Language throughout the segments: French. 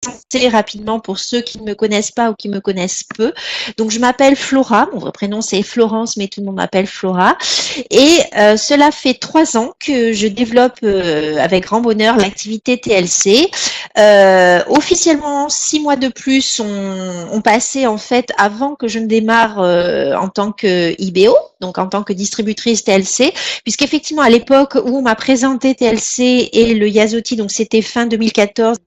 présenter rapidement pour ceux qui ne me connaissent pas ou qui me connaissent peu. Donc, je m'appelle Flora. Mon vrai prénom, c'est Florence, mais tout le monde m'appelle Flora. Et cela fait 3 ans que je développe avec grand bonheur l'activité TLC. Officiellement, 6 mois de plus ont passé en fait avant que je ne démarre en tant que IBO, donc en tant que distributrice TLC, puisqu'effectivement à l'époque où on m'a présenté TLC et le Yazoti, donc c'était fin 2014,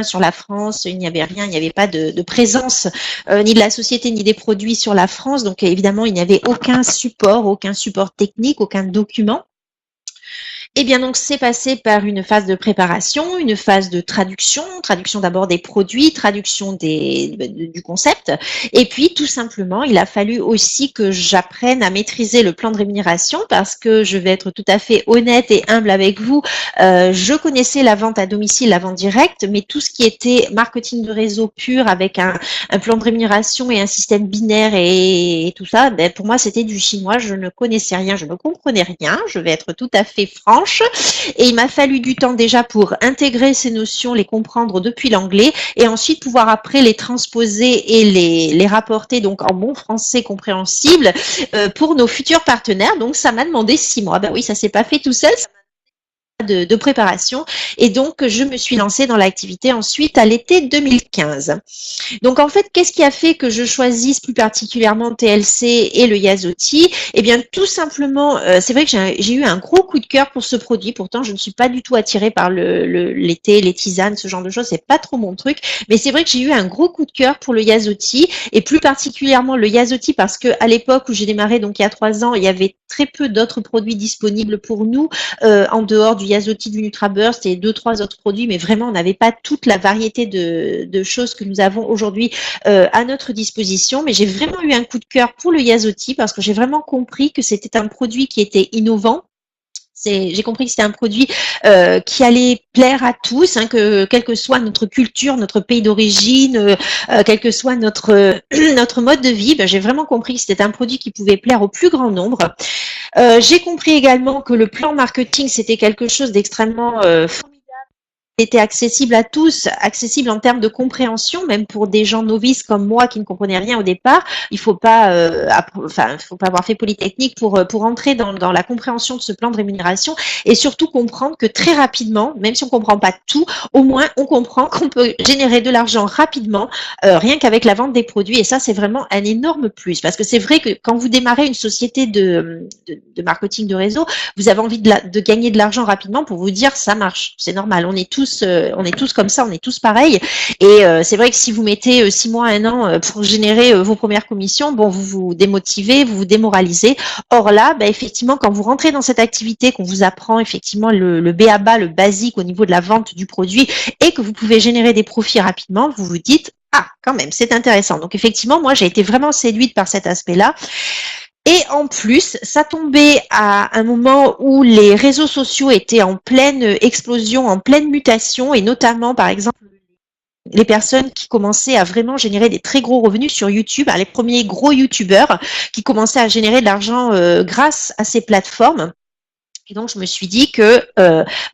sur la France, il n'y avait rien, il n'y avait pas de présence ni de la société ni des produits sur la France, donc évidemment il n'y avait aucun support technique, aucun document. Eh bien, donc, c'est passé par une phase de préparation, une phase de traduction d'abord des produits, traduction du concept. Et puis, tout simplement, il a fallu aussi que j'apprenne à maîtriser le plan de rémunération parce que je vais être tout à fait honnête et humble avec vous. Je connaissais la vente à domicile, la vente directe, mais tout ce qui était marketing de réseau pur avec un plan de rémunération et un système binaire et tout ça, ben, pour moi, c'était du chinois. Je ne connaissais rien, je ne comprenais rien. Je vais être tout à fait franche. Et il m'a fallu du temps déjà pour intégrer ces notions, les comprendre depuis l'anglais et ensuite pouvoir après les transposer et les rapporter donc en bon français compréhensible pour nos futurs partenaires. Donc ça m'a demandé 6 mois. Ben oui, ça s'est pas fait tout seul. De préparation et donc je me suis lancée dans l'activité ensuite à l'été 2015. Donc en fait, qu'est-ce qui a fait que je choisisse plus particulièrement TLC et le Yazoti? Eh bien tout simplement, c'est vrai que j'ai eu un gros coup de cœur pour ce produit, pourtant je ne suis pas du tout attirée par les thés, les tisanes, ce genre de choses, c'est pas trop mon truc, mais c'est vrai que j'ai eu un gros coup de cœur pour le Yazoti et plus particulièrement le Yazoti parce que à l'époque où j'ai démarré, donc il y a 3 ans, il y avait très peu d'autres produits disponibles pour nous en dehors du Yazoti, du NutraBurst et 2-3 autres produits, mais vraiment on n'avait pas toute la variété de choses que nous avons aujourd'hui à notre disposition. Mais j'ai vraiment eu un coup de cœur pour le Yazoti parce que j'ai vraiment compris que c'était un produit qui était innovant. J'ai compris que c'était un produit qui allait plaire à tous, hein, que quelle que soit notre culture, notre pays d'origine, quel que soit notre notre mode de vie, ben, j'ai vraiment compris que c'était un produit qui pouvait plaire au plus grand nombre. J'ai compris également que le plan marketing, c'était quelque chose d'extrêmement était accessible à tous, accessible en termes de compréhension, même pour des gens novices comme moi qui ne comprenaient rien au départ. Il faut pas, faut pas avoir fait Polytechnique pour entrer dans la compréhension de ce plan de rémunération et surtout comprendre que très rapidement, même si on comprend pas tout, au moins on comprend qu'on peut générer de l'argent rapidement, rien qu'avec la vente des produits. Et ça, c'est vraiment un énorme plus parce que c'est vrai que quand vous démarrez une société de marketing de réseau, vous avez envie de gagner de l'argent rapidement pour vous dire ça marche, c'est normal, on est tous comme ça, on est tous pareils. Et c'est vrai que si vous mettez 6 mois, 1 an pour générer vos premières commissions, bon, vous vous démotivez, vous vous démoralisez. Or là, bah, effectivement, quand vous rentrez dans cette activité, qu'on vous apprend effectivement le b.a.-ba, le basique au niveau de la vente du produit et que vous pouvez générer des profits rapidement, vous vous dites ah, quand même, c'est intéressant. Donc effectivement, moi, j'ai été vraiment séduite par cet aspect-là. Et en plus, ça tombait à un moment où les réseaux sociaux étaient en pleine explosion, en pleine mutation, et notamment, par exemple, les personnes qui commençaient à vraiment générer des très gros revenus sur YouTube, les premiers gros YouTubeurs qui commençaient à générer de l'argent grâce à ces plateformes. Et donc, je me suis dit que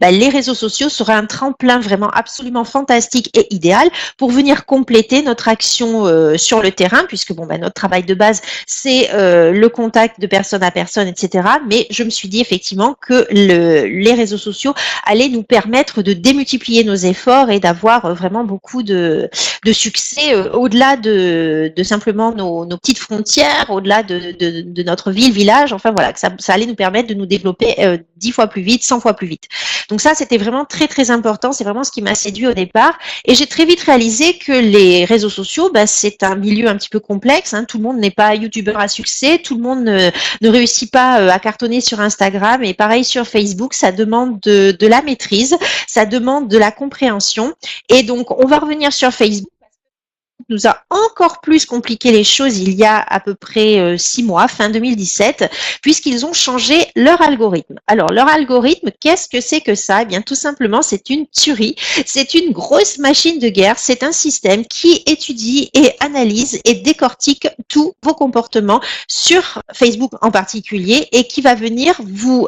les réseaux sociaux seraient un tremplin vraiment absolument fantastique et idéal pour venir compléter notre action sur le terrain, puisque bon, notre travail de base, c'est le contact de personne à personne, etc. Mais je me suis dit effectivement que les réseaux sociaux allaient nous permettre de démultiplier nos efforts et d'avoir vraiment beaucoup de succès au-delà de simplement nos petites frontières, au-delà de notre ville, village. Enfin voilà, que ça allait nous permettre de nous développer 10 fois plus vite, 100 fois plus vite. Donc ça, c'était vraiment très, très important. C'est vraiment ce qui m'a séduit au départ. Et j'ai très vite réalisé que les réseaux sociaux, c'est un milieu un petit peu complexe. Hein. Tout le monde n'est pas youtubeur à succès. Tout le monde ne réussit pas à cartonner sur Instagram. Et pareil sur Facebook, ça demande de la maîtrise. Ça demande de la compréhension. Et donc, on va revenir sur Facebook. Nous a encore plus compliqué les choses il y a à peu près 6 mois, fin 2017, puisqu'ils ont changé leur algorithme. Alors, leur algorithme, qu'est-ce que c'est que ça? Eh bien, tout simplement, c'est une tuerie. C'est une grosse machine de guerre. C'est un système qui étudie et analyse et décortique tous vos comportements sur Facebook en particulier et qui va venir vous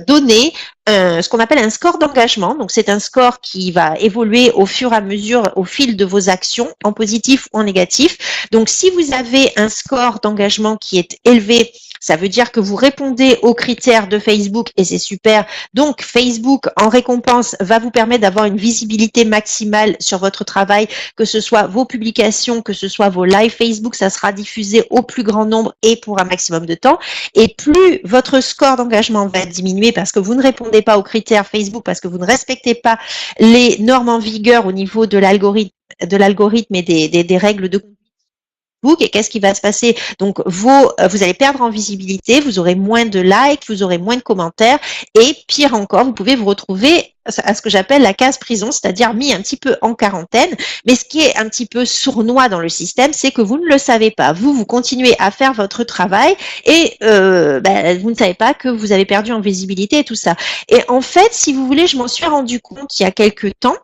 donner ce qu'on appelle un score d'engagement. Donc, c'est un score qui va évoluer au fur et à mesure, au fil de vos actions, en positif ou en négatif. Donc, si vous avez un score d'engagement qui est élevé, ça veut dire que vous répondez aux critères de Facebook et c'est super. Donc, Facebook, en récompense, va vous permettre d'avoir une visibilité maximale sur votre travail, que ce soit vos publications, que ce soit vos lives Facebook, ça sera diffusé au plus grand nombre et pour un maximum de temps. Et plus votre score d'engagement va diminuer parce que vous ne répondez pas aux critères Facebook, parce que vous ne respectez pas les normes en vigueur au niveau de l'algorithme et des règles de Facebook. Et qu'est-ce qui va se passer? Donc, vous allez perdre en visibilité, vous aurez moins de likes, vous aurez moins de commentaires et pire encore, vous pouvez vous retrouver à ce que j'appelle la case prison, c'est-à-dire mis un petit peu en quarantaine. Mais ce qui est un petit peu sournois dans le système, c'est que vous ne le savez pas. Vous continuez à faire votre travail et vous ne savez pas que vous avez perdu en visibilité et tout ça. Et en fait, si vous voulez, je m'en suis rendu compte il y a quelques temps,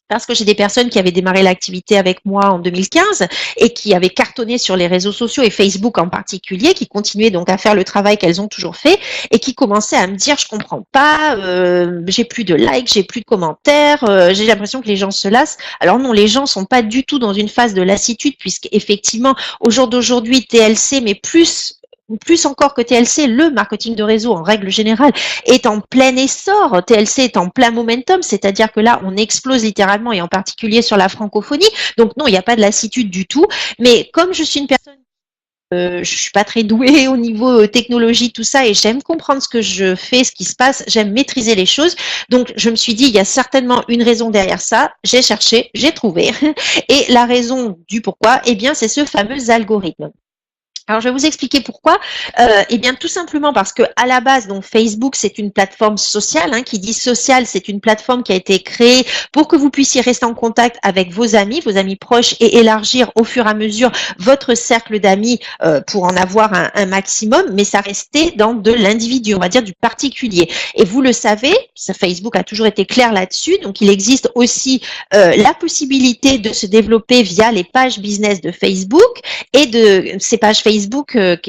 parce que j'ai des personnes qui avaient démarré l'activité avec moi en 2015 et qui avaient cartonné sur les réseaux sociaux et Facebook en particulier, qui continuaient donc à faire le travail qu'elles ont toujours fait et qui commençaient à me dire je comprends pas, j'ai plus de likes, j'ai plus de commentaires, j'ai l'impression que les gens se lassent. Alors non, les gens sont pas du tout dans une phase de lassitude puisque effectivement au jour d'aujourd'hui TLC, mais plus encore que TLC, le marketing de réseau en règle générale est en plein essor. TLC est en plein momentum, c'est-à-dire que là, on explose littéralement et en particulier sur la francophonie. Donc non, il n'y a pas de lassitude du tout. Mais comme je suis une personne, je suis pas très douée au niveau technologie, tout ça, et j'aime comprendre ce que je fais, ce qui se passe, j'aime maîtriser les choses. Donc je me suis dit, il y a certainement une raison derrière ça. J'ai cherché, j'ai trouvé. Et la raison du pourquoi, eh bien, c'est ce fameux algorithme. Alors, je vais vous expliquer pourquoi. Eh bien, tout simplement parce que à la base, donc Facebook, c'est une plateforme sociale. Hein, qui dit sociale, c'est une plateforme qui a été créée pour que vous puissiez rester en contact avec vos amis proches, et élargir au fur et à mesure votre cercle d'amis pour en avoir un maximum. Mais ça restait dans de l'individu, on va dire du particulier. Et vous le savez, Facebook a toujours été clair là-dessus. Donc, il existe aussi la possibilité de se développer via les pages business de Facebook et de ces pages Facebook,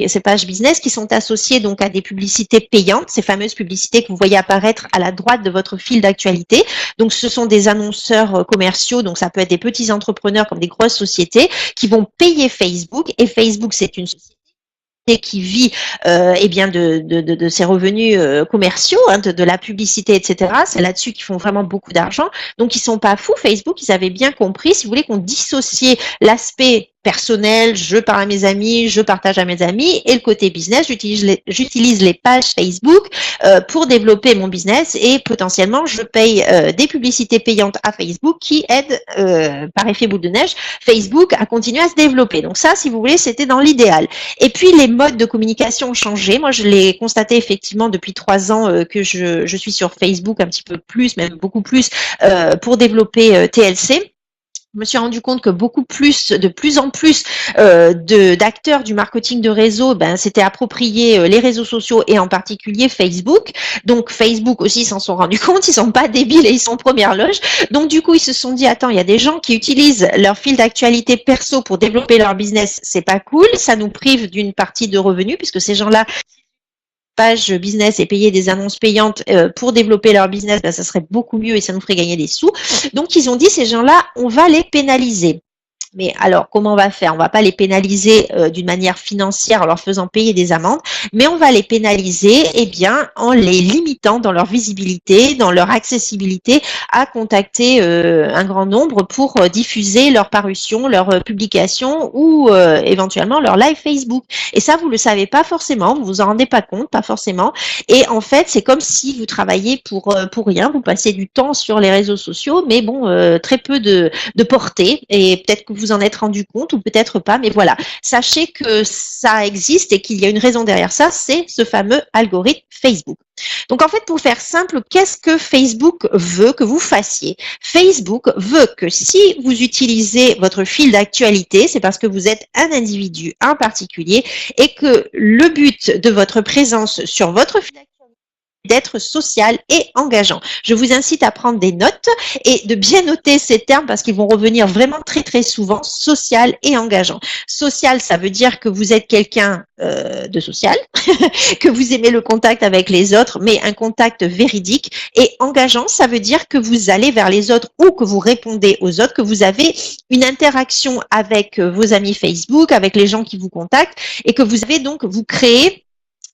ces pages business qui sont associées donc à des publicités payantes, ces fameuses publicités que vous voyez apparaître à la droite de votre fil d'actualité. Donc, ce sont des annonceurs commerciaux, donc ça peut être des petits entrepreneurs comme des grosses sociétés qui vont payer Facebook. Et Facebook, c'est une société qui vit eh bien de ses revenus commerciaux, hein, de la publicité, etc. C'est là-dessus qu'ils font vraiment beaucoup d'argent. Donc, ils sont pas fous, Facebook. Ils avaient bien compris, si vous voulez, qu'on dissociait l'aspect personnel, je parle à mes amis, je partage à mes amis, et le côté business, j'utilise les pages Facebook pour développer mon business et potentiellement je paye des publicités payantes à Facebook qui aident par effet boule de neige Facebook à continuer à se développer. Donc ça, si vous voulez, c'était dans l'idéal. Et puis les modes de communication ont changé. Moi, je l'ai constaté effectivement depuis 3 ans que je suis sur Facebook un petit peu plus, même beaucoup plus, pour développer TLC. Je me suis rendu compte que de plus en plus d'acteurs du marketing de réseau, s'étaient appropriés les réseaux sociaux et en particulier Facebook. Donc Facebook aussi s'en sont rendus compte, ils sont pas débiles et ils sont en première loge. Donc du coup, ils se sont dit attends, il y a des gens qui utilisent leur fil d'actualité perso pour développer leur business, c'est pas cool, ça nous prive d'une partie de revenus puisque ces gens-là page business et payer des annonces payantes pour développer leur business, ça serait beaucoup mieux et ça nous ferait gagner des sous. Donc, ils ont dit, ces gens-là, on va les pénaliser. Mais alors, comment on va faire? On va pas les pénaliser d'une manière financière en leur faisant payer des amendes, mais on va les pénaliser en les limitant dans leur visibilité, dans leur accessibilité à contacter un grand nombre pour diffuser leurs parutions, leurs publications ou éventuellement leur live Facebook. Et ça, vous le savez pas forcément, vous vous en rendez pas compte, pas forcément. Et en fait, c'est comme si vous travailliez pour rien, vous passez du temps sur les réseaux sociaux, mais bon, très peu de portée, et peut-être que vous en êtes rendu compte ou peut-être pas, mais voilà. Sachez que ça existe et qu'il y a une raison derrière ça, c'est ce fameux algorithme Facebook. Donc en fait, pour faire simple, qu'est-ce que Facebook veut que vous fassiez? Facebook veut que si vous utilisez votre fil d'actualité, c'est parce que vous êtes un individu, un particulier, et que le but de votre présence sur votre fil d'actualité d'être social et engageant. Je vous incite à prendre des notes et de bien noter ces termes parce qu'ils vont revenir vraiment très très souvent, social et engageant. Social, ça veut dire que vous êtes quelqu'un de social, que vous aimez le contact avec les autres, mais un contact véridique. Et engageant, ça veut dire que vous allez vers les autres ou que vous répondez aux autres, que vous avez une interaction avec vos amis Facebook, avec les gens qui vous contactent et que vous avez donc, vous créez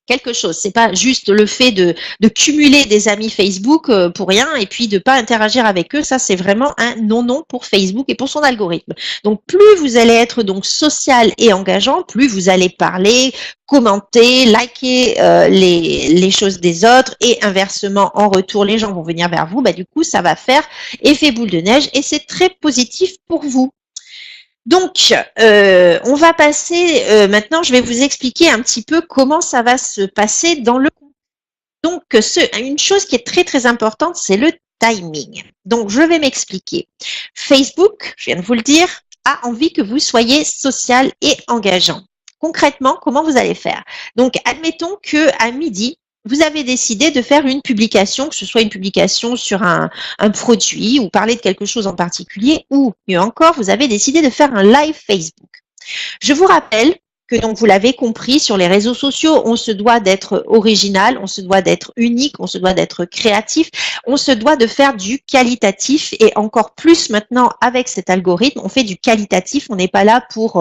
quelque chose. C'est pas juste le fait de cumuler des amis Facebook pour rien et puis de pas interagir avec eux. Ça, c'est vraiment un non-non pour Facebook et pour son algorithme. Donc, plus vous allez être donc social et engageant, plus vous allez parler, commenter, liker les choses des autres et inversement, en retour, les gens vont venir vers vous. Bah, du coup, ça va faire effet boule de neige et c'est très positif pour vous. Donc, on va passer, maintenant, je vais vous expliquer un petit peu comment ça va se passer dans le... Donc, une chose qui est très, très importante, c'est le timing. Donc, je vais m'expliquer. Facebook, je viens de vous le dire, a envie que vous soyez social et engageant. Concrètement, comment vous allez faire? Donc, admettons qu'à midi, vous avez décidé de faire une publication, que ce soit une publication sur un produit ou parler de quelque chose en particulier, ou mieux encore, vous avez décidé de faire un live Facebook. Je vous rappelle que, donc vous l'avez compris, sur les réseaux sociaux, on se doit d'être original, on se doit d'être unique, on se doit d'être créatif, on se doit de faire du qualitatif et encore plus maintenant avec cet algorithme, on fait du qualitatif, on n'est pas là pour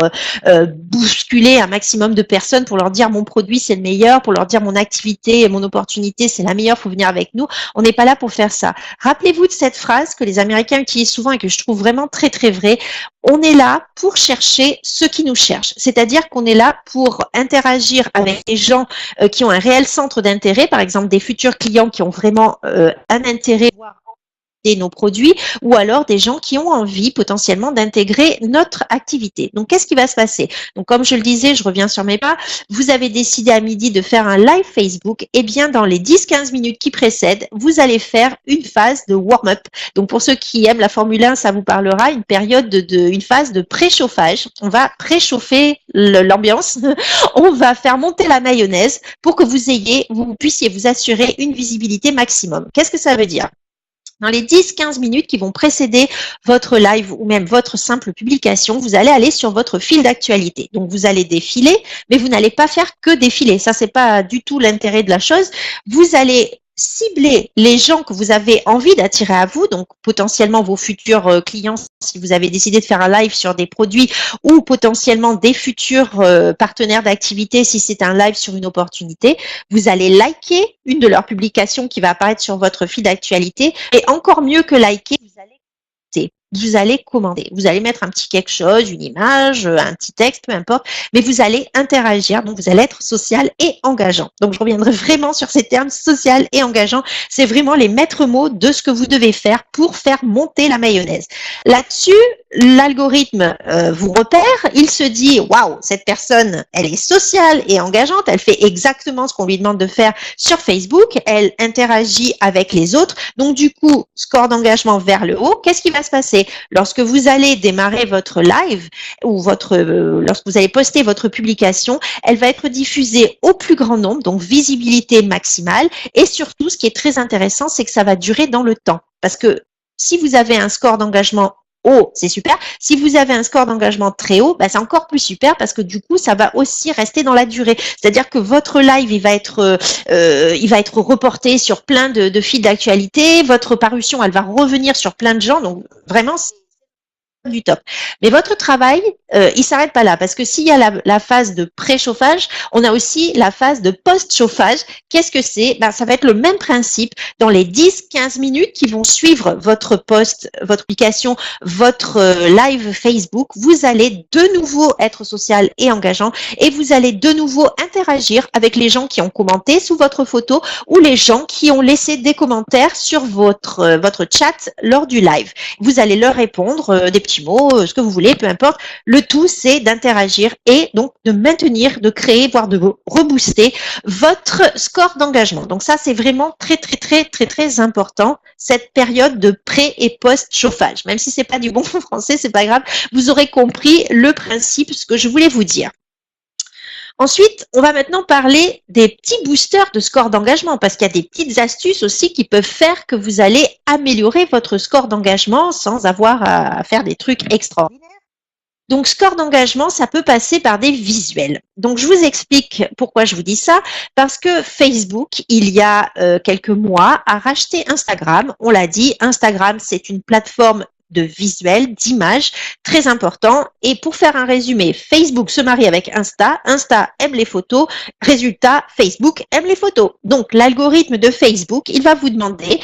bousculer un maximum de personnes, pour leur dire mon produit c'est le meilleur, pour leur dire mon activité et mon opportunité c'est la meilleure, faut venir avec nous, on n'est pas là pour faire ça. Rappelez-vous de cette phrase que les Américains utilisent souvent et que je trouve vraiment très très vraie. On est là pour chercher ceux qui nous cherchent. C'est-à-dire qu'on est là pour interagir avec des gens qui ont un réel centre d'intérêt, par exemple des futurs clients qui ont vraiment un intérêt, voire nos produits, ou alors des gens qui ont envie potentiellement d'intégrer notre activité. Donc, qu'est-ce qui va se passer? Donc, comme je le disais, je reviens sur mes pas, vous avez décidé à midi de faire un live Facebook, et bien dans les 10-15 minutes qui précèdent, vous allez faire une phase de warm-up. Donc, pour ceux qui aiment la Formule 1, ça vous parlera, une période une phase de préchauffage. On va préchauffer l'ambiance, on va faire monter la mayonnaise pour que vous puissiez vous assurer une visibilité maximum. Qu'est-ce que ça veut dire? Dans les 10-15 minutes qui vont précéder votre live ou même votre simple publication, vous allez aller sur votre fil d'actualité. Donc, vous allez défiler, mais vous n'allez pas faire que défiler. Ça, c'est pas du tout l'intérêt de la chose. Vous allez cibler les gens que vous avez envie d'attirer à vous, donc potentiellement vos futurs clients si vous avez décidé de faire un live sur des produits ou potentiellement des futurs partenaires d'activité si c'est un live sur une opportunité. Vous allez liker une de leurs publications qui va apparaître sur votre fil d'actualité et encore mieux que liker, vous allez commenter. Vous allez mettre un petit quelque chose, une image, un petit texte, peu importe, mais vous allez interagir, donc vous allez être social et engageant. Donc, je reviendrai vraiment sur ces termes social et engageant. C'est vraiment les maîtres mots de ce que vous devez faire pour faire monter la mayonnaise. Là-dessus, l'algorithme vous repère, il se dit, waouh, cette personne, elle est sociale et engageante, elle fait exactement ce qu'on lui demande de faire sur Facebook, elle interagit avec les autres, donc du coup, score d'engagement vers le haut. Qu'est-ce qui va se passer? Lorsque vous allez démarrer votre live ou lorsque vous allez poster votre publication, elle va être diffusée au plus grand nombre, donc visibilité maximale. Et surtout, ce qui est très intéressant, c'est que ça va durer dans le temps. Parce que si vous avez un score d'engagement haut, c'est super. Si vous avez un score d'engagement très haut, bah, c'est encore plus super parce que du coup, ça va aussi rester dans la durée. C'est-à-dire que votre live, il va être reporté sur plein de fils d'actualité. Votre parution, elle va revenir sur plein de gens. Donc, vraiment, c'est du top. Mais votre travail, il s'arrête pas là parce que s'il y a la phase de préchauffage, on a aussi la phase de post-chauffage. Qu'est-ce que c'est? Ben, ça va être le même principe dans les 10-15 minutes qui vont suivre votre post, votre publication, votre live Facebook. Vous allez de nouveau être social et engageant et vous allez de nouveau interagir avec les gens qui ont commenté sous votre photo ou les gens qui ont laissé des commentaires sur votre chat lors du live. Vous allez leur répondre des petits mots, ce que vous voulez, peu importe. Le tout, c'est d'interagir et donc de maintenir, de créer, voire de rebooster votre score d'engagement. Donc ça, c'est vraiment très, très, très, très, très important, cette période de pré- et post-chauffage. Même si c'est pas du bon français, c'est pas grave. Vous aurez compris le principe, ce que je voulais vous dire. Ensuite, on va maintenant parler des petits boosters de score d'engagement parce qu'il y a des petites astuces aussi qui peuvent faire que vous allez améliorer votre score d'engagement sans avoir à faire des trucs extraordinaires. Donc, score d'engagement, ça peut passer par des visuels. Donc, je vous explique pourquoi je vous dis ça. Parce que Facebook, il y a quelques mois, a racheté Instagram. On l'a dit, Instagram, c'est une plateforme de visuels, d'images, très important. Et pour faire un résumé, Facebook se marie avec Insta. Insta aime les photos. Résultat, Facebook aime les photos. Donc, l'algorithme de Facebook, il va vous demander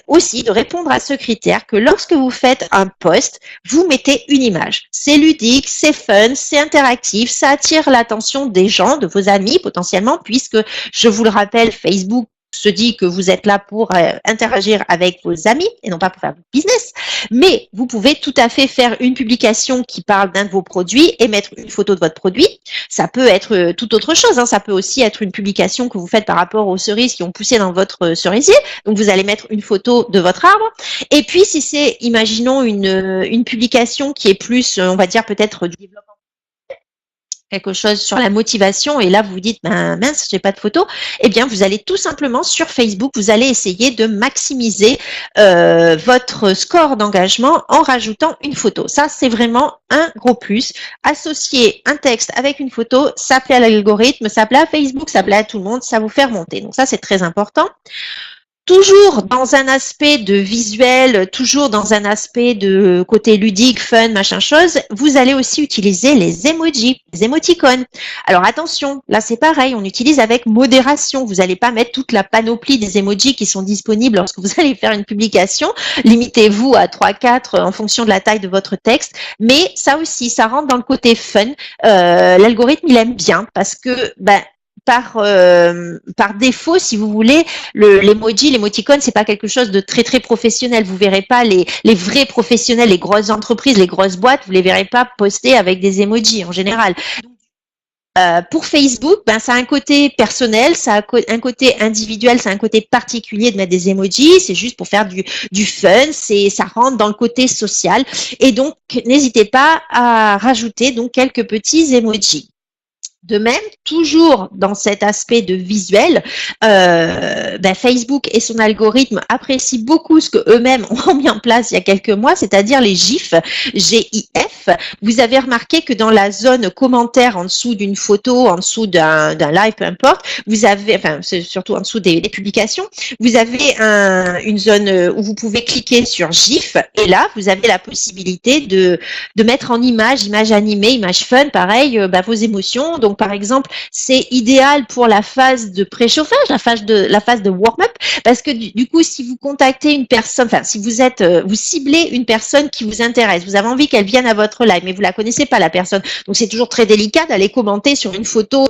aussi de répondre à ce critère que lorsque vous faites un post, vous mettez une image. C'est ludique, c'est fun, c'est interactif, ça attire l'attention des gens, de vos amis potentiellement, puisque, je vous le rappelle, Facebook se dit que vous êtes là pour interagir avec vos amis et non pas pour faire du business. Mais vous pouvez tout à fait faire une publication qui parle d'un de vos produits et mettre une photo de votre produit. Ça peut être tout autre chose. Ça peut aussi être une publication que vous faites par rapport aux cerises qui ont poussé dans votre cerisier. Donc, vous allez mettre une photo de votre arbre. Et puis, si c'est, imaginons, une publication qui est plus, on va dire peut-être du développement, quelque chose sur la motivation, et là vous vous dites ben mince, j'ai pas de photo, eh bien vous allez tout simplement sur Facebook, vous allez essayer de maximiser votre score d'engagement en rajoutant une photo. Ça, c'est vraiment un gros plus. Associer un texte avec une photo, ça plaît à l'algorithme, ça plaît à Facebook, ça plaît à tout le monde, ça vous fait remonter. Donc ça, c'est très important. Toujours dans un aspect de visuel, toujours dans un aspect de côté ludique, fun, machin chose, vous allez aussi utiliser les emojis, les émoticônes. Alors attention, là c'est pareil, on utilise avec modération. Vous n'allez pas mettre toute la panoplie des emojis qui sont disponibles lorsque vous allez faire une publication. Limitez-vous à 3-4 en fonction de la taille de votre texte. Mais ça aussi, ça rentre dans le côté fun. L'algorithme, il aime bien parce que par défaut, si vous voulez, l'emoji, l'émoticône, c'est pas quelque chose de très très professionnel. Vous verrez pas les vrais professionnels, les grosses entreprises, les grosses boîtes, vous les verrez pas poster avec des emojis en général. Pour Facebook, ça a un côté personnel, ça a un côté individuel, ça a un côté particulier de mettre des emojis. C'est juste pour faire du fun, ça rentre dans le côté social. Et donc, n'hésitez pas à rajouter donc quelques petits emojis. De même, toujours dans cet aspect de visuel, Facebook et son algorithme apprécient beaucoup ce que eux-mêmes ont mis en place il y a quelques mois, c'est-à-dire les GIF, GIF. Vous avez remarqué que dans la zone commentaire en dessous d'une photo, en dessous d'un live, peu importe, vous avez, c'est surtout en dessous des publications, vous avez une zone où vous pouvez cliquer sur GIF et là, vous avez la possibilité de mettre en image animée, image fun, pareil, vos émotions. Donc, par exemple, c'est idéal pour la phase de préchauffage, la phase de warm-up, parce que du coup, si vous contactez une personne, si vous ciblez une personne qui vous intéresse, vous avez envie qu'elle vienne à votre live, mais vous la connaissez pas, la personne. Donc, c'est toujours très délicat d'aller commenter sur une photo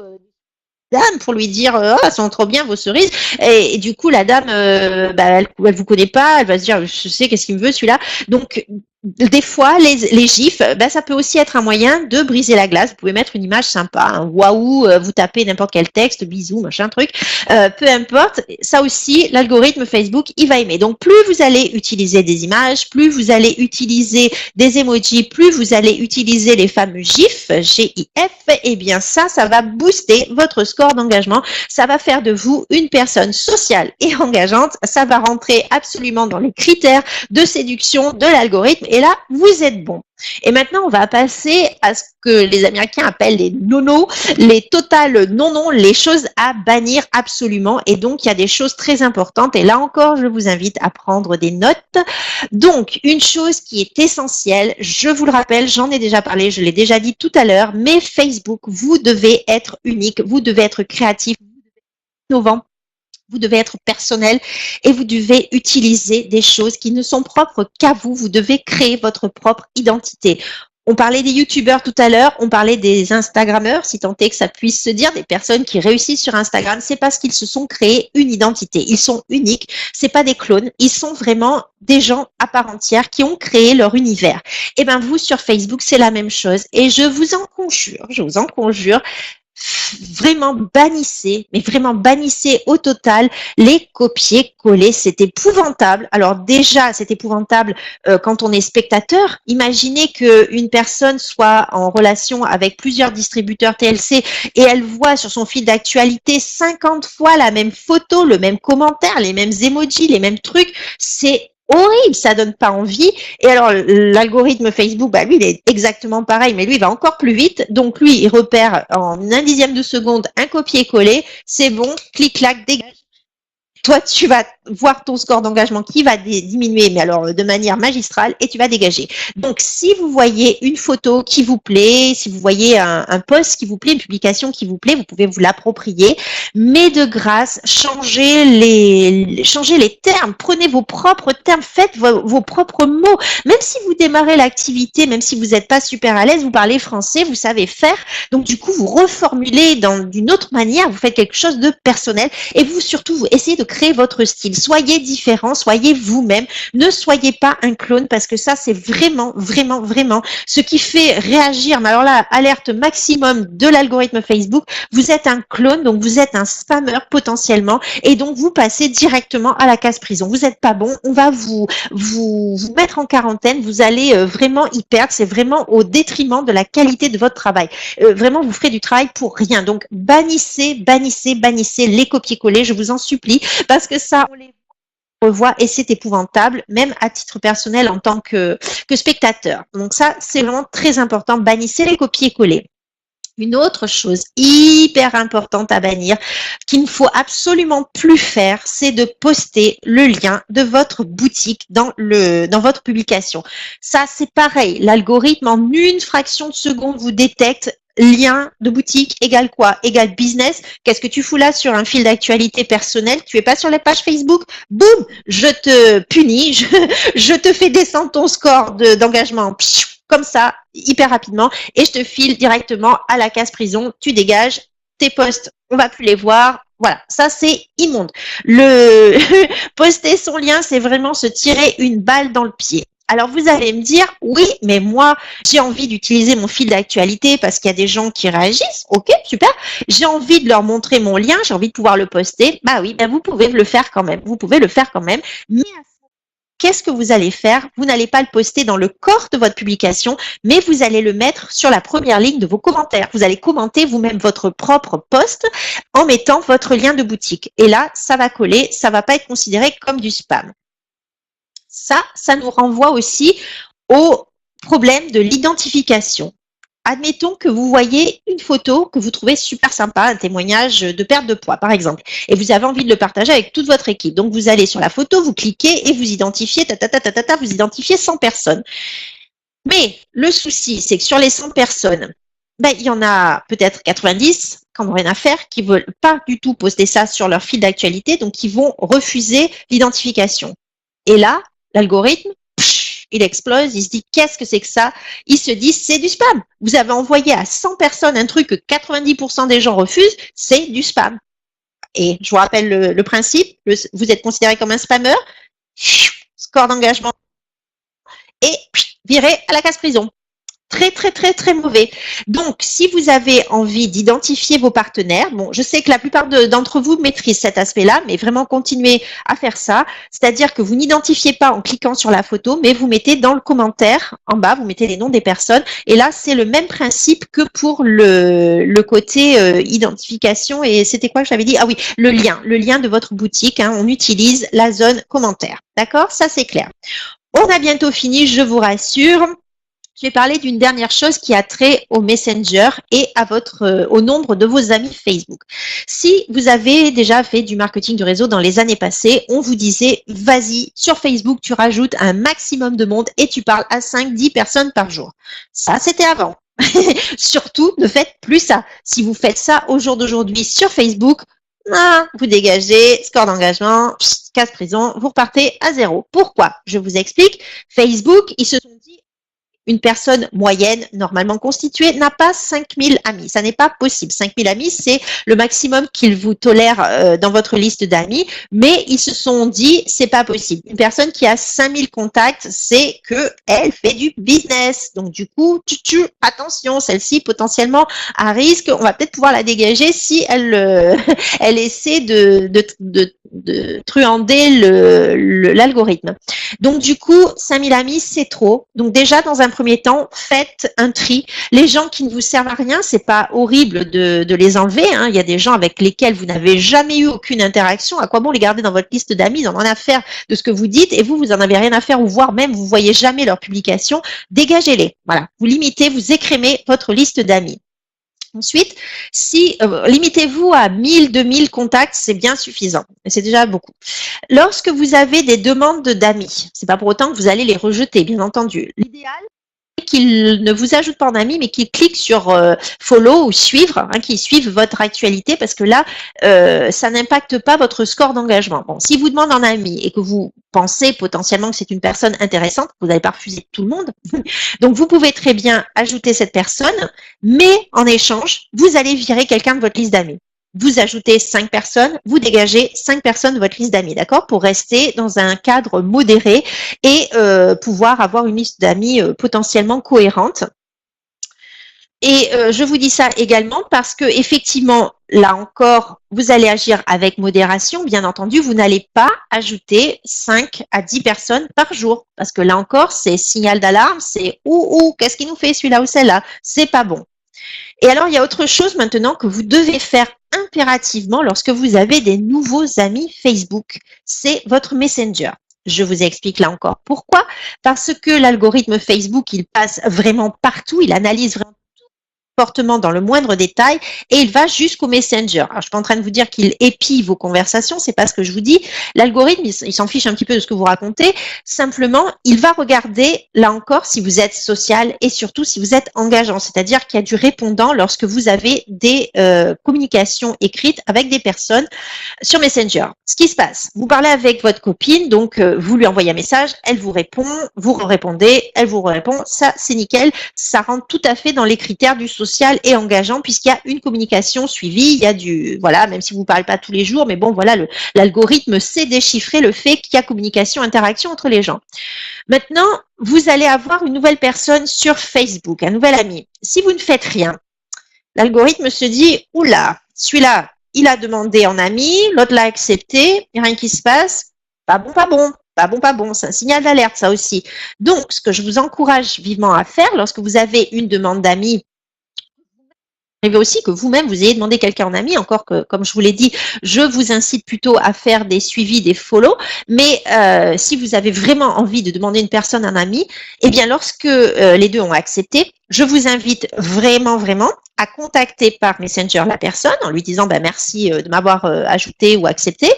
dame pour lui dire elles sont trop bien vos cerises, et du coup la dame elle vous connaît pas, elle va se dire je sais qu'est-ce qu'il me veut celui-là. Donc des fois les gifs, ça peut aussi être un moyen de briser la glace. Vous pouvez mettre une image sympa, un waouh, vous tapez n'importe quel texte, bisous, machin truc, peu importe, ça aussi l'algorithme Facebook il va aimer. Donc plus vous allez utiliser des images, plus vous allez utiliser des emojis, plus vous allez utiliser les fameux gifs, GIF, et bien ça va booster votre score d'engagement, ça va faire de vous une personne sociale et engageante, ça va rentrer absolument dans les critères de séduction de l'algorithme, et là, vous êtes bon. Et maintenant, on va passer à ce que les Américains appellent les no-no, les totales non-non, les choses à bannir absolument. Et donc, il y a des choses très importantes. Et là encore, je vous invite à prendre des notes. Donc, une chose qui est essentielle, je vous le rappelle, j'en ai déjà parlé, je l'ai déjà dit tout à l'heure, mais Facebook, vous devez être unique, vous devez être créatif, vous devez être innovant. Vous devez être personnel et vous devez utiliser des choses qui ne sont propres qu'à vous. Vous devez créer votre propre identité. On parlait des youtubeurs tout à l'heure, on parlait des instagrammeurs, si tant est que ça puisse se dire, des personnes qui réussissent sur Instagram, c'est parce qu'ils se sont créés une identité. Ils sont uniques, c'est pas des clones, ils sont vraiment des gens à part entière qui ont créé leur univers. Et vous sur Facebook, c'est la même chose. Et je vous en conjure, vraiment bannissez, mais vraiment bannissez au total les copier-coller. C'est épouvantable. Alors déjà, c'est épouvantable quand on est spectateur. Imaginez qu'une personne soit en relation avec plusieurs distributeurs TLC et elle voit sur son fil d'actualité 50 fois la même photo, le même commentaire, les mêmes emojis, les mêmes trucs. C'est horrible, ça donne pas envie. Et alors, l'algorithme Facebook, bah, lui, il est exactement pareil, mais lui, il va encore plus vite. Donc, lui, il repère en un dixième de seconde un copier-coller. C'est bon, clic-clac, dégage. Toi, tu vas voir ton score d'engagement qui va diminuer, mais alors de manière magistrale, et tu vas dégager. Donc, si vous voyez une photo qui vous plaît, si vous voyez un post qui vous plaît, une publication qui vous plaît, vous pouvez vous l'approprier, mais de grâce, changez les termes, prenez vos propres termes, faites vos propres mots. Même si vous démarrez l'activité, même si vous n'êtes pas super à l'aise, vous parlez français, vous savez faire, donc du coup, vous reformulez d'une autre manière, vous faites quelque chose de personnel, et vous surtout, vous essayez de créer votre style. Soyez différent, soyez vous-même. Ne soyez pas un clone parce que ça, c'est vraiment, vraiment, vraiment ce qui fait réagir. Mais alors là, alerte maximum de l'algorithme Facebook. Vous êtes un clone, donc vous êtes un spammer potentiellement et donc vous passez directement à la case prison. Vous n'êtes pas bon, on va vous mettre en quarantaine. Vous allez vraiment y perdre. C'est vraiment au détriment de la qualité de votre travail. Vraiment, vous ferez du travail pour rien. Donc, bannissez les copier-coller, je vous en supplie. Parce que ça, on les revoit et c'est épouvantable, même à titre personnel en tant que spectateur. Donc ça, c'est vraiment très important. Bannissez les copier-coller. Une autre chose hyper importante à bannir, qu'il ne faut absolument plus faire, c'est de poster le lien de votre boutique dans votre publication. Ça, c'est pareil. L'algorithme, en une fraction de seconde, vous détecte lien de boutique égale quoi? Égale business. Qu'est-ce que tu fous là sur un fil d'actualité personnel? Tu es pas sur les pages Facebook? Boum! Je te punis, je te fais descendre ton score d'engagement. Comme ça, hyper rapidement, et je te file directement à la case prison. Tu dégages, tes posts, on va plus les voir. Voilà, ça c'est immonde. Le poster son lien, c'est vraiment se tirer une balle dans le pied. Alors vous allez me dire, oui, mais moi, j'ai envie d'utiliser mon fil d'actualité parce qu'il y a des gens qui réagissent. Ok, super. J'ai envie de leur montrer mon lien, j'ai envie de pouvoir le poster. Bah oui, ben vous pouvez le faire quand même. Vous pouvez le faire quand même. Mais qu'est-ce que vous allez faire? Vous n'allez pas le poster dans le corps de votre publication, mais vous allez le mettre sur la première ligne de vos commentaires. Vous allez commenter vous-même votre propre post en mettant votre lien de boutique. Et là, ça va coller, ça va pas être considéré comme du spam. Ça nous renvoie aussi au problème de l'identification. Admettons que vous voyez une photo que vous trouvez super sympa, un témoignage de perte de poids, par exemple, et vous avez envie de le partager avec toute votre équipe. Donc, vous allez sur la photo, vous cliquez et vous identifiez, vous identifiez 100 personnes. Mais le souci, c'est que sur les 100 personnes, il y en a peut-être 90 qui n'ont rien à faire, qui ne veulent pas du tout poster ça sur leur fil d'actualité, donc qui vont refuser l'identification. Et là, l'algorithme, il explose, il se dit qu'est-ce que c'est que ça? Il se dit c'est du spam. Vous avez envoyé à 100 personnes un truc que 90% des gens refusent, c'est du spam. Et je vous rappelle le principe, vous êtes considéré comme un spammer, score d'engagement et viré à la case prison. Très, très, très, très mauvais. Donc, si vous avez envie d'identifier vos partenaires, bon, je sais que la plupart d'entre vous maîtrisent cet aspect-là, mais vraiment continuez à faire ça. C'est-à-dire que vous n'identifiez pas en cliquant sur la photo, mais vous mettez dans le commentaire, en bas, vous mettez les noms des personnes. Et là, c'est le même principe que pour le côté identification. Et c'était quoi que j'avais dit? Ah oui, le lien de votre boutique. Hein, on utilise la zone commentaire. D'accord? Ça, c'est clair. On a bientôt fini, je vous rassure. Je vais parler d'une dernière chose qui a trait au Messenger et au nombre de vos amis Facebook. Si vous avez déjà fait du marketing de réseau dans les années passées, on vous disait, vas-y, sur Facebook, tu rajoutes un maximum de monde et tu parles à 5-10 personnes par jour. Ça, c'était avant. Surtout, ne faites plus ça. Si vous faites ça au jour d'aujourd'hui sur Facebook, vous dégagez, score d'engagement, case prison, vous repartez à zéro. Pourquoi? Je vous explique. Facebook, ils se sont dit, une personne moyenne, normalement constituée, n'a pas 5000 amis. Ça n'est pas possible. 5000 amis, c'est le maximum qu'ils vous tolèrent dans votre liste d'amis. Mais ils se sont dit, c'est pas possible. Une personne qui a 5000 contacts, c'est que elle fait du business. Donc, du coup, attention, celle-ci, potentiellement, à risque, on va peut-être pouvoir la dégager si elle, elle essaie de truander l'algorithme. Donc, du coup, 5000 amis, c'est trop. Donc, déjà, dans un premier temps, faites un tri. Les gens qui ne vous servent à rien, c'est pas horrible de les enlever. Hein. Il y a des gens avec lesquels vous n'avez jamais eu aucune interaction. À quoi bon les garder dans votre liste d'amis? Ils en ont rien à faire de ce que vous dites et vous en avez rien à faire ou voire même vous voyez jamais leurs publications. Dégagez-les. Voilà. Vous limitez, vous écrémez votre liste d'amis. Ensuite, si limitez-vous à 1000, 2000 contacts, c'est bien suffisant. C'est déjà beaucoup. Lorsque vous avez des demandes d'amis, c'est pas pour autant que vous allez les rejeter, bien entendu. L'idéal, c'est qu'ils ne vous ajoutent pas en ami, mais qu'ils cliquent sur follow ou suivre, hein, qu'ils suivent votre actualité, parce que là, ça n'impacte pas votre score d'engagement. Bon, si vous demandez en ami et que vous pensez potentiellement que c'est une personne intéressante, vous n'allez pas refuser tout le monde. Donc, vous pouvez très bien ajouter cette personne, mais en échange, vous allez virer quelqu'un de votre liste d'amis. Vous ajoutez 5 personnes, vous dégagez 5 personnes de votre liste d'amis, d'accord? Pour rester dans un cadre modéré et pouvoir avoir une liste d'amis potentiellement cohérente. Et je vous dis ça également parce que effectivement, là encore, vous allez agir avec modération. Bien entendu, vous n'allez pas ajouter 5 à 10 personnes par jour parce que là encore, c'est signal d'alarme, c'est qu'est-ce qu'il nous fait celui-là ou celle-là? C'est pas bon. Et alors, il y a autre chose maintenant que vous devez faire impérativement lorsque vous avez des nouveaux amis Facebook. C'est votre Messenger. Je vous explique là encore pourquoi. Parce que l'algorithme Facebook, il passe vraiment partout, il analyse vraiment comportement dans le moindre détail et il va jusqu'au Messenger. Alors, je suis pas en train de vous dire qu'il épie vos conversations, c'est pas ce que je vous dis. L'algorithme, il s'en fiche un petit peu de ce que vous racontez. Simplement, il va regarder, là encore, si vous êtes social et surtout si vous êtes engageant, c'est-à-dire qu'il y a du répondant lorsque vous avez des communications écrites avec des personnes sur Messenger. Ce qui se passe, vous parlez avec votre copine, donc vous lui envoyez un message, elle vous répond, vous répondez, elle vous répond, ça c'est nickel, ça rentre tout à fait dans les critères du social et engageant puisqu'il y a une communication suivie, il y a du, voilà, même si vous ne parlez pas tous les jours, mais bon, voilà, l'algorithme sait déchiffrer le fait qu'il y a communication, interaction entre les gens. Maintenant, vous allez avoir une nouvelle personne sur Facebook, un nouvel ami. Si vous ne faites rien, l'algorithme se dit, oula, celui-là, il a demandé en ami, l'autre l'a accepté, il n'y a rien qui se passe, pas bon, pas bon. Pas bon, pas bon, c'est un signal d'alerte, ça aussi. Donc, ce que je vous encourage vivement à faire, lorsque vous avez une demande d'amis, arrive aussi que vous-même, vous ayez demandé quelqu'un en ami, encore que, comme je vous l'ai dit, je vous incite plutôt à faire des suivis, des follow, mais si vous avez vraiment envie de demander une personne en ami, eh bien, lorsque les deux ont accepté, je vous invite vraiment, vraiment à contacter par Messenger la personne en lui disant merci de m'avoir ajouté ou accepté.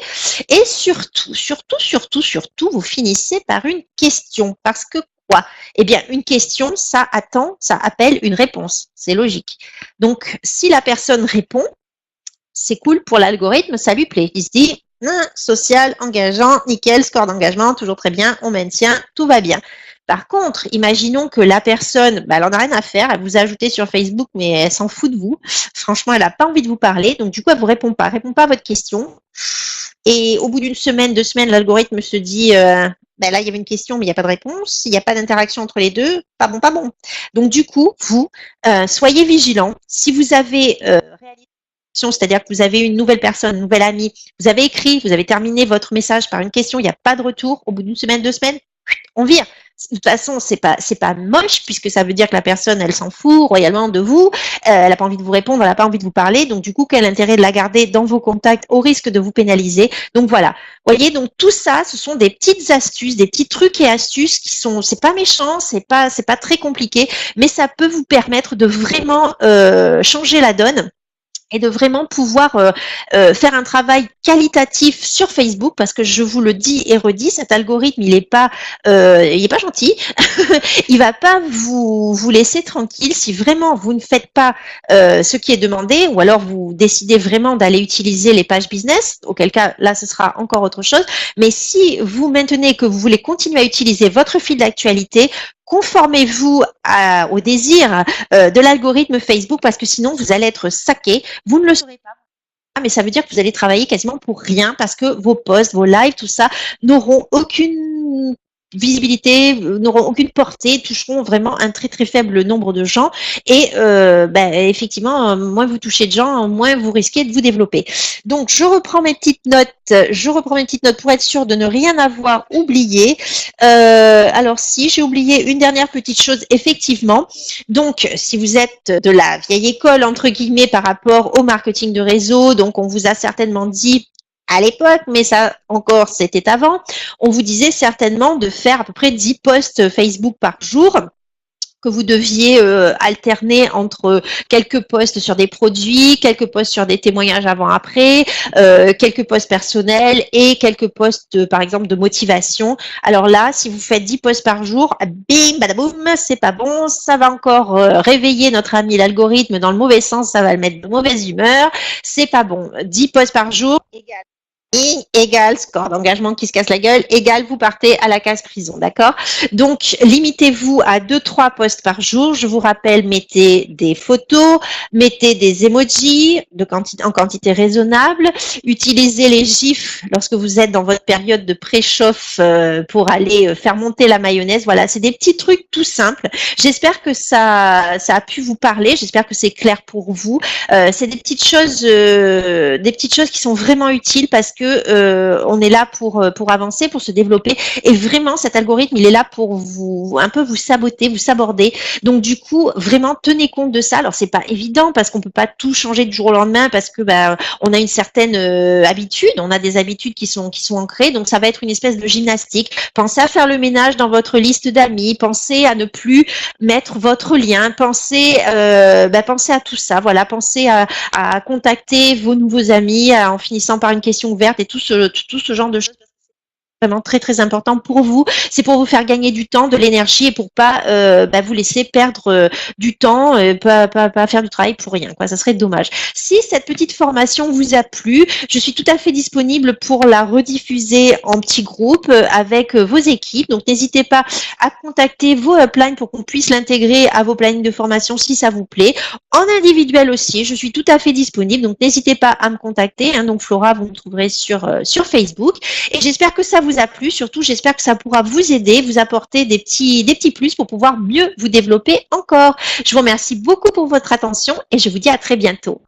Et surtout, surtout, vous finissez par une question parce que quoi? Eh bien, une question, ça appelle une réponse. C'est logique. Donc, si la personne répond, c'est cool pour l'algorithme, ça lui plaît. Il se dit, social, engageant, nickel, score d'engagement, toujours très bien, on maintient, tout va bien. Par contre, imaginons que la personne, elle en a rien à faire, elle vous a ajouté sur Facebook, mais elle s'en fout de vous. Franchement, elle n'a pas envie de vous parler, donc du coup, elle vous répond pas à votre question. Et au bout d'une semaine, 2 semaines, l'algorithme se dit, là, il y avait une question, mais il n'y a pas de réponse. Il n'y a pas d'interaction entre les deux. Pas bon, pas bon. Donc, du coup, vous, soyez vigilants. Si vous avez réalisé, c'est-à-dire que vous avez une nouvelle personne, une nouvelle amie, vous avez écrit, vous avez terminé votre message par une question, il n'y a pas de retour. Au bout d'une semaine, 2 semaines, on vire. De toute façon, c'est pas moche puisque ça veut dire que la personne, elle s'en fout royalement de vous, elle n'a pas envie de vous répondre, elle n'a pas envie de vous parler. Donc, du coup, quel intérêt de la garder dans vos contacts au risque de vous pénaliser? Donc, voilà. Voyez, donc tout ça, ce sont des petites astuces, des petits trucs et astuces qui sont, c'est pas méchant, c'est pas très compliqué, mais ça peut vous permettre de vraiment changer la donne et de vraiment pouvoir faire un travail qualitatif sur Facebook parce que je vous le dis et redis, cet algorithme il est pas gentil, il va pas vous laisser tranquille si vraiment vous ne faites pas ce qui est demandé ou alors vous décidez vraiment d'aller utiliser les pages business, auquel cas là ce sera encore autre chose. Mais si vous maintenez que vous voulez continuer à utiliser votre fil d'actualité, conformez-vous au désir de l'algorithme Facebook parce que sinon vous allez être saqué. Vous ne le saurez pas. Mais ça veut dire que vous allez travailler quasiment pour rien parce que vos posts, vos lives, tout ça n'auront aucune visibilité, n'auront aucune portée, toucheront vraiment un très très faible nombre de gens et effectivement, moins vous touchez de gens, moins vous risquez de vous développer. Donc je reprends mes petites notes pour être sûre de ne rien avoir oublié. Alors si j'ai oublié une dernière petite chose, effectivement, donc si vous êtes de la vieille école entre guillemets par rapport au marketing de réseau, donc on vous a certainement dit à l'époque, mais ça encore c'était avant, on vous disait certainement de faire à peu près 10 posts Facebook par jour, que vous deviez alterner entre quelques posts sur des produits, quelques posts sur des témoignages avant-après, quelques posts personnels et quelques posts, par exemple, de motivation. Alors là, si vous faites 10 posts par jour, bim, badaboum, c'est pas bon, ça va encore réveiller notre ami l'algorithme dans le mauvais sens, ça va le mettre de mauvaise humeur, c'est pas bon. 10 posts par jour égale égale score d'engagement qui se casse la gueule, égale vous partez à la case prison, d'accord? Donc, limitez-vous à 2-3 posts par jour. Je vous rappelle, mettez des photos, mettez des emojis en quantité raisonnable, utilisez les gifs lorsque vous êtes dans votre période de préchauffe pour aller faire monter la mayonnaise. Voilà, c'est des petits trucs tout simples. J'espère que ça a pu vous parler, j'espère que c'est clair pour vous. C'est des petites choses qui sont vraiment utiles parce que on est là pour avancer, pour se développer et vraiment cet algorithme il est là pour vous un peu vous saboter, vous saborder. Donc du coup vraiment tenez compte de ça. Alors c'est pas évident parce qu'on peut pas tout changer du jour au lendemain parce que on a une certaine habitude, on a des habitudes qui sont ancrées. Donc ça va être une espèce de gymnastique. Pensez à faire le ménage dans votre liste d'amis, pensez à ne plus mettre votre lien, pensez à tout ça. Voilà, pensez à contacter vos nouveaux amis en finissant par une question ouverte et tout ce genre de choses vraiment très très important pour vous. C'est pour vous faire gagner du temps, de l'énergie et pour pas vous laisser perdre du temps, pas faire du travail pour rien, quoi. Ça serait dommage. Si cette petite formation vous a plu, je suis tout à fait disponible pour la rediffuser en petits groupes avec vos équipes. Donc n'hésitez pas à contacter vos uplines pour qu'on puisse l'intégrer à vos plannings de formation si ça vous plaît. En individuel aussi, je suis tout à fait disponible. Donc n'hésitez pas à me contacter. Hein. Donc Flora, vous me trouverez sur Facebook. Et j'espère que ça vous a plu. Surtout, j'espère que ça pourra vous aider, vous apporter des petits plus pour pouvoir mieux vous développer encore. Je vous remercie beaucoup pour votre attention et je vous dis à très bientôt.